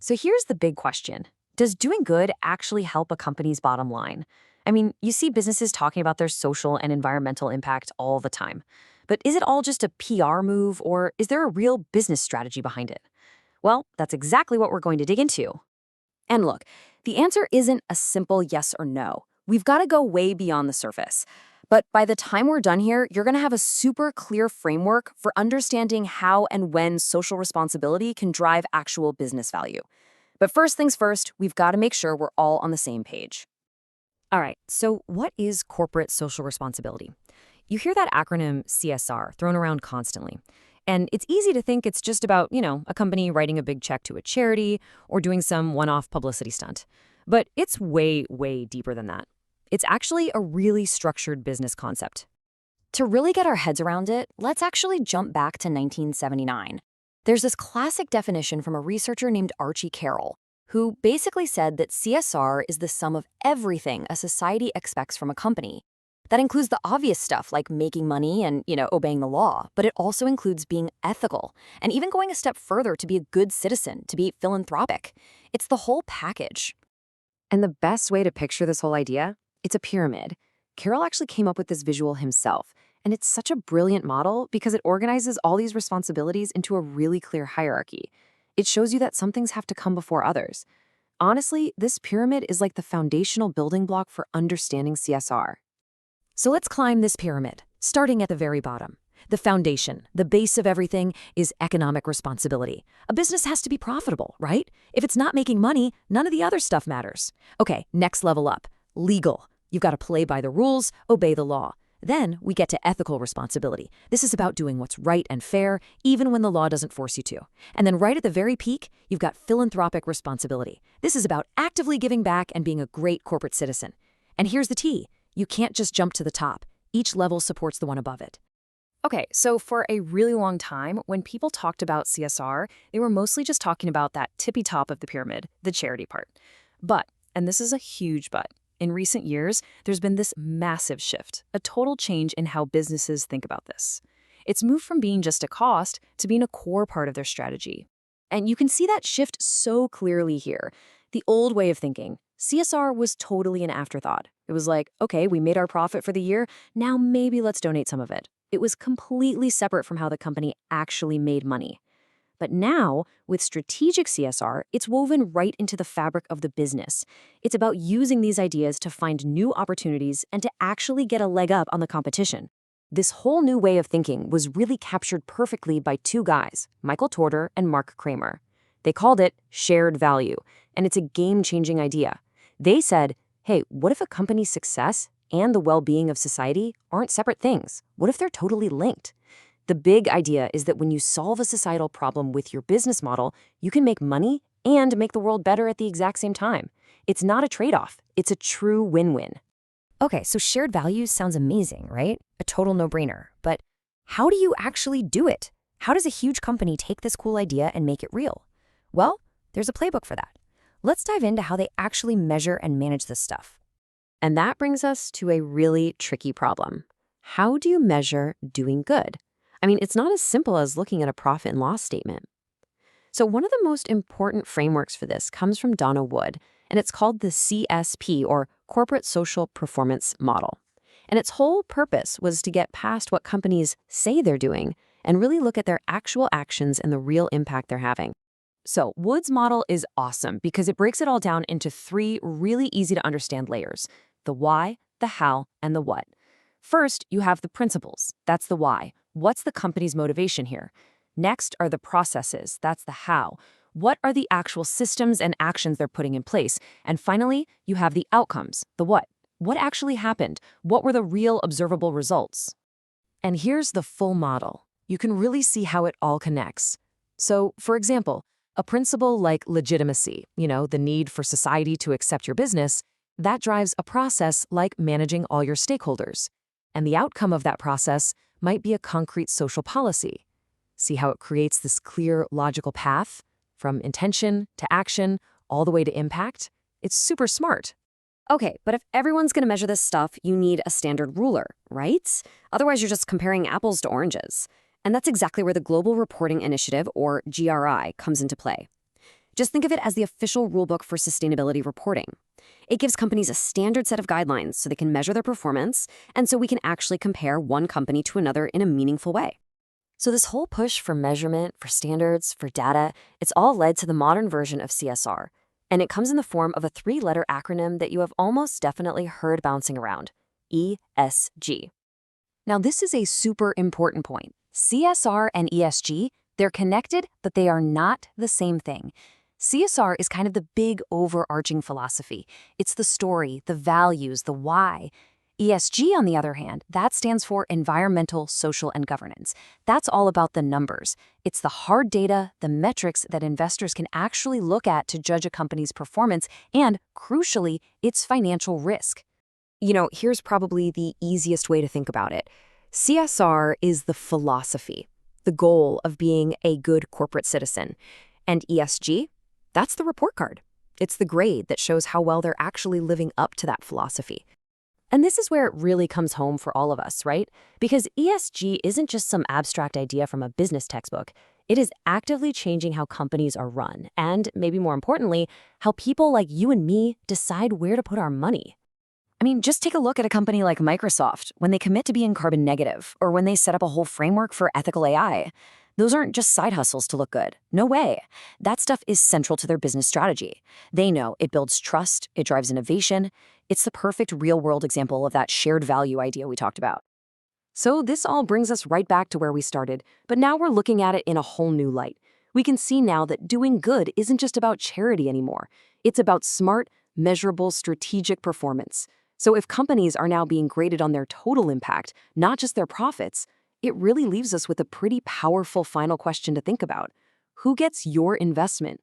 So here's the big question. Does doing good actually help a company's bottom line? I mean, you see businesses talking about their social and environmental impact all the time. But is it all just a PR move, or is there a real business strategy behind it? Well, that's exactly what we're going to dig into. And look, the answer isn't a simple yes or no. We've got to go way beyond the surface. But by the time we're done here, you're going to have a super clear framework for understanding how and when social responsibility can drive actual business value. But first things first, we've got to make sure we're all on the same page. All right, so what is corporate social responsibility? You hear that acronym CSR thrown around constantly. And it's easy to think it's just about, a company writing a big check to a charity or doing some one-off publicity stunt. But it's way, way deeper than that. It's actually a really structured business concept. To really get our heads around it, let's actually jump back to 1979. There's this classic definition from a researcher named Archie Carroll, who basically said that CSR is the sum of everything a society expects from a company. That includes the obvious stuff like making money and, obeying the law, but it also includes being ethical and even going a step further to be a good citizen, to be philanthropic. It's the whole package. And the best way to picture this whole idea? It's a pyramid. Carroll actually came up with this visual himself, and it's such a brilliant model because it organizes all these responsibilities into a really clear hierarchy. It shows you that some things have to come before others. Honestly, this pyramid is like the foundational building block for understanding CSR. So let's climb this pyramid, starting at the very bottom. The foundation, the base of everything, is economic responsibility. A business has to be profitable, right? If it's not making money, none of the other stuff matters. Okay, next level up. Legal. You've got to play by the rules, obey the law. Then we get to ethical responsibility. This is about doing what's right and fair, even when the law doesn't force you to. And then right at the very peak, you've got philanthropic responsibility. This is about actively giving back and being a great corporate citizen. And here's the T. You can't just jump to the top. Each level supports the one above it. Okay, so for a really long time, when people talked about CSR, they were mostly just talking about that tippy top of the pyramid, the charity part. But, and this is a huge but, in recent years, there's been this massive shift, a total change in how businesses think about this. It's moved from being just a cost to being a core part of their strategy. And you can see that shift so clearly here. The old way of thinking, CSR was totally an afterthought. It was like, okay, we made our profit for the year, now maybe let's donate some of it. It was completely separate from how the company actually made money. But now, with strategic CSR, it's woven right into the fabric of the business. It's about using these ideas to find new opportunities and to actually get a leg up on the competition. This whole new way of thinking was really captured perfectly by two guys, Michael Torter and Mark Kramer. They called it shared value, and it's a game-changing idea. They said, hey, what if a company's success and the well-being of society aren't separate things? What if they're totally linked? The big idea is that when you solve a societal problem with your business model, you can make money and make the world better at the exact same time. It's not a trade-off. It's a true win-win. Okay, so shared values sounds amazing, right? A total no-brainer. But how do you actually do it? How does a huge company take this cool idea and make it real? Well, there's a playbook for that. Let's dive into how they actually measure and manage this stuff. And that brings us to a really tricky problem. How do you measure doing good? I mean, it's not as simple as looking at a profit and loss statement. So one of the most important frameworks for this comes from Donna Wood, and it's called the CSP, or Corporate Social Performance Model. And its whole purpose was to get past what companies say they're doing and really look at their actual actions and the real impact they're having. So Wood's model is awesome because it breaks it all down into three really easy to understand layers: the why, the how, and the what. First, you have the principles. That's the why. What's the company's motivation here? Next are the processes. That's the how. What are the actual systems and actions they're putting in place? And finally, you have the outcomes, the what. What actually happened? What were the real observable results? And here's the full model. You can really see how it all connects. So, for example, a principle like legitimacy, the need for society to accept your business, that drives a process like managing all your stakeholders. And the outcome of that process might be a concrete social policy. See how it creates this clear, logical path from intention to action, all the way to impact? It's super smart. Okay, but if everyone's going to measure this stuff, you need a standard ruler, right? Otherwise, you're just comparing apples to oranges. And that's exactly where the Global Reporting Initiative, or GRI, comes into play. Just think of it as the official rulebook for sustainability reporting. It gives companies a standard set of guidelines so they can measure their performance, and so we can actually compare one company to another in a meaningful way. So this whole push for measurement, for standards, for data, it's all led to the modern version of CSR. And it comes in the form of a 3-letter acronym that you have almost definitely heard bouncing around: ESG. Now, this is a super important point. CSR and ESG, they're connected, but they are not the same thing. CSR is kind of the big overarching philosophy. It's the story, the values, the why. ESG, on the other hand, that stands for environmental, social, and governance. That's all about the numbers. It's the hard data, the metrics that investors can actually look at to judge a company's performance and, crucially, its financial risk. Here's probably the easiest way to think about it. CSR is the philosophy, the goal of being a good corporate citizen. And ESG, that's the report card. It's the grade that shows how well they're actually living up to that philosophy. And this is where it really comes home for all of us, right? Because ESG isn't just some abstract idea from a business textbook. It is actively changing how companies are run, and maybe more importantly, how people like you and me decide where to put our money. I mean, just take a look at a company like Microsoft when they commit to being carbon negative, or when they set up a whole framework for ethical AI. Those aren't just side hustles to look good. No way. That stuff is central to their business strategy. They know it builds trust, it drives innovation. It's the perfect real-world example of that shared value idea we talked about. So this all brings us right back to where we started, but now we're looking at it in a whole new light. We can see now that doing good isn't just about charity anymore. It's about smart, measurable, strategic performance. So if companies are now being graded on their total impact, not just their profits, it really leaves us with a pretty powerful final question to think about. Who gets your investment?